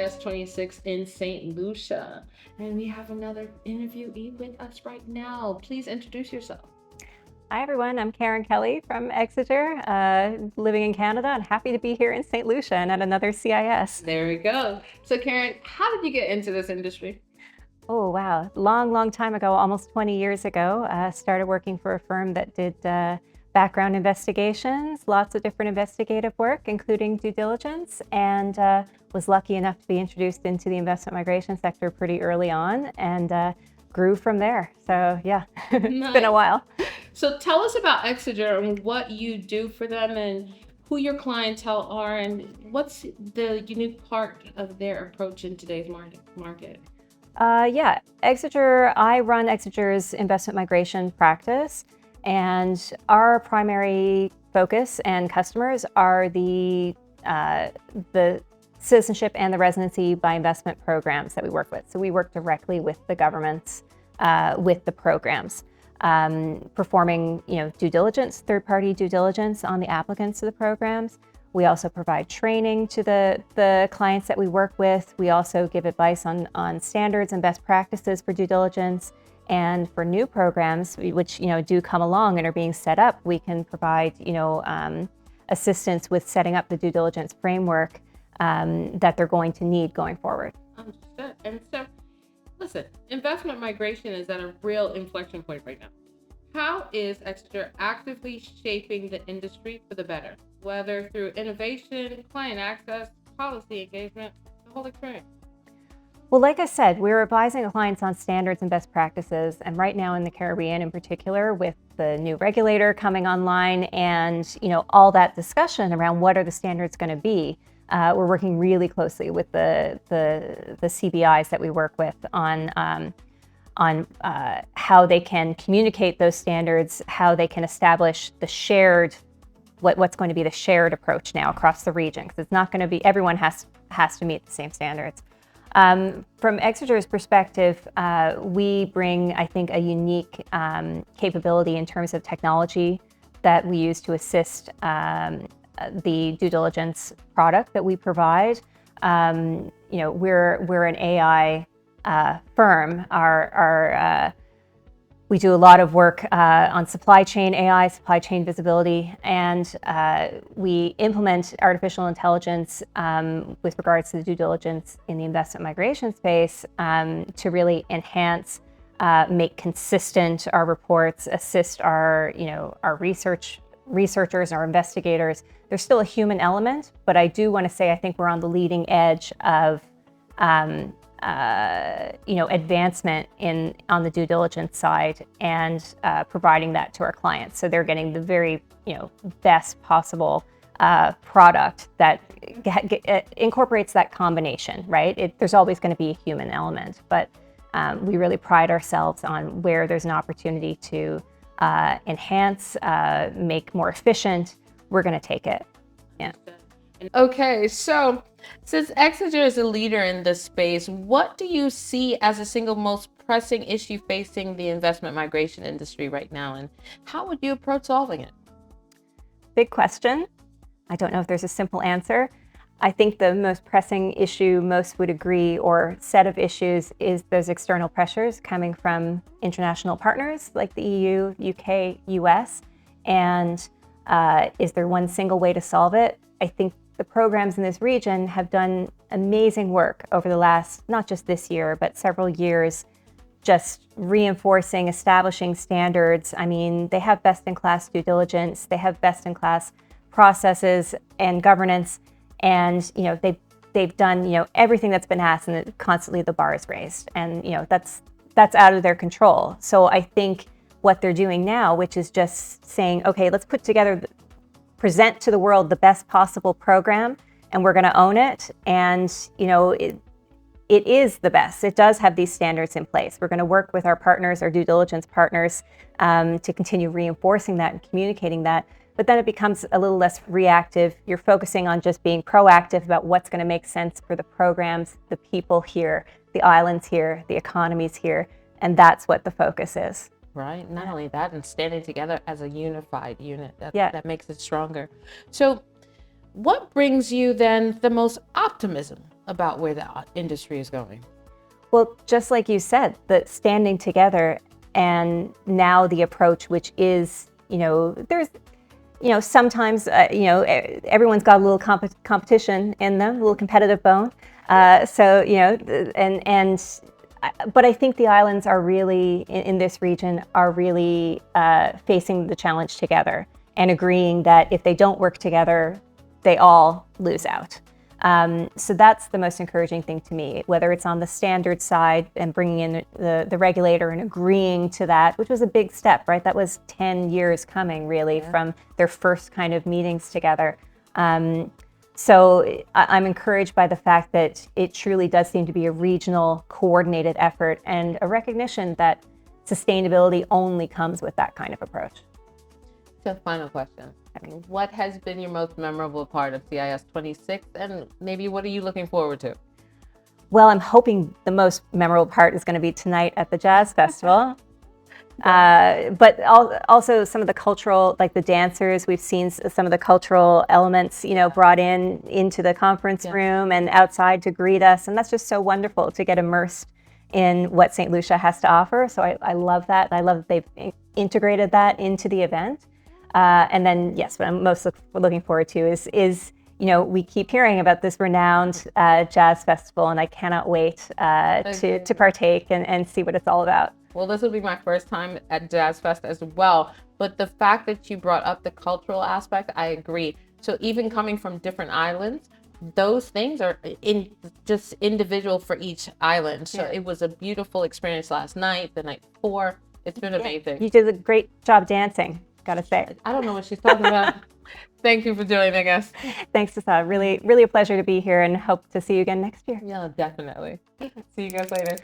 CIS26 in St. Lucia. And we have another interviewee with us right now. Please introduce yourself. Hi, everyone. I'm Karen Kelly from Exiger, living in Canada, and happy to be here in St. Lucia and at another CIS. There we go. So, Karen, how did you get into this industry? Oh, wow. Long time ago, almost 20 years ago, started working for a firm that did background investigations, lots of different investigative work, including due diligence, and was lucky enough to be introduced into the investment migration sector pretty early on and grew from there. So, yeah, it's been a Nice. while. So, tell us about Exiger and what you do for them and who your clientele are and what's the unique part of their approach in today's market. Yeah, Exiger, I run Exiger's investment migration practice, and our primary focus and customers are the citizenship and the residency by investment programs that we work with. So we work directly with the governments, with the programs, performing due diligence, third-party due diligence on the applicants to the programs. We also provide training to the clients that we work with. We also give advice on standards and best practices for due diligence. And for new programs, which do come along and are being set up, we can provide assistance with setting up the due diligence framework that they're going to need going forward. Understood. And so, listen, investment migration is at a real inflection point right now. How is Exeter actively shaping the industry for the better, whether through innovation, client access, policy engagement, the whole experience? Well, like I said, we're advising clients on standards and best practices. And right now in the Caribbean in particular, with the new regulator coming online and all that discussion around what are the standards going to be, we're working really closely with the CBIs that we work with on how they can communicate those standards, how they can establish the shared, what's going to be the shared approach now across the region, because it's not going to be, everyone has to meet the same standards. From Exiger's perspective, we bring, I think, a unique capability in terms of technology that we use to assist the due diligence product that we provide. We're an AI firm. We do a lot of work on supply chain AI, supply chain visibility, and we implement artificial intelligence with regards to the due diligence in the investment migration space to really enhance, make consistent our reports, assist our researchers, our investigators. There's still a human element, but I do want to say I think we're on the leading edge of advancement on the due diligence side and providing that to our clients. So they're getting the very, best possible product that incorporates that combination, right? There's always going to be a human element, but we really pride ourselves on where there's an opportunity to enhance, make more efficient. We're going to take it. Yeah. Okay, so since Exeter is a leader in this space, what do you see as the single most pressing issue facing the investment migration industry right now, and how would you approach solving it? Big question. I don't know if there's a simple answer. I think the most pressing issue most would agree, or set of issues, is those external pressures coming from international partners like the EU, UK, US. And is there one single way to solve it? I think the programs in this region have done amazing work over the last, not just this year, but several years, just reinforcing, establishing standards. I mean, they have best-in-class due diligence, they have best-in-class processes and governance, and they've done everything that's been asked, and constantly the bar is raised, and that's out of their control. So I think what they're doing now, which is just saying, okay, let's present to the world the best possible program, and we're going to own it. And it is the best. It does have these standards in place. We're going to work with our partners, our due diligence partners, to continue reinforcing that and communicating that. But then it becomes a little less reactive. You're focusing on just being proactive about what's going to make sense for the programs, the people here, the islands here, the economies here, and that's what the focus is. Right. Not only that, and standing together as a unified unit, that makes it stronger. So what brings you then the most optimism about where the industry is going? Well, just like you said, the standing together and now the approach, which is, there's, sometimes, everyone's got a little competition in them, a little competitive bone. But I think the islands are really, in this region, are really facing the challenge together and agreeing that if they don't work together, they all lose out. So that's the most encouraging thing to me, whether it's on the standard side and bringing in the regulator and agreeing to that, which was a big step, right? That was 10 years coming, really, from their first kind of meetings together. So I'm encouraged by the fact that it truly does seem to be a regional coordinated effort and a recognition that sustainability only comes with that kind of approach. So final question. What has been your most memorable part of CIS26 and maybe what are you looking forward to? Well, I'm hoping the most memorable part is going to be tonight at the Jazz Festival. But also some of the cultural, like the dancers, we've seen some of the cultural elements, brought into the conference room and outside to greet us. And that's just so wonderful to get immersed in what St. Lucia has to offer. So I love that. I love that they've integrated that into the event. And then, yes, what I'm most looking forward to is we keep hearing about this renowned jazz festival, and I cannot wait to partake and see what it's all about. Well, this will be my first time at Jazz Fest as well. But the fact that you brought up the cultural aspect, I agree. So even coming from different islands, those things are just individual for each island. So it was a beautiful experience last night, the night before. It's been amazing. You did a great job dancing, gotta say. I don't know what she's talking about. Thank you for joining us. Thanks, Tessa. Really, really a pleasure to be here and hope to see you again next year. Yeah, definitely. See you guys later.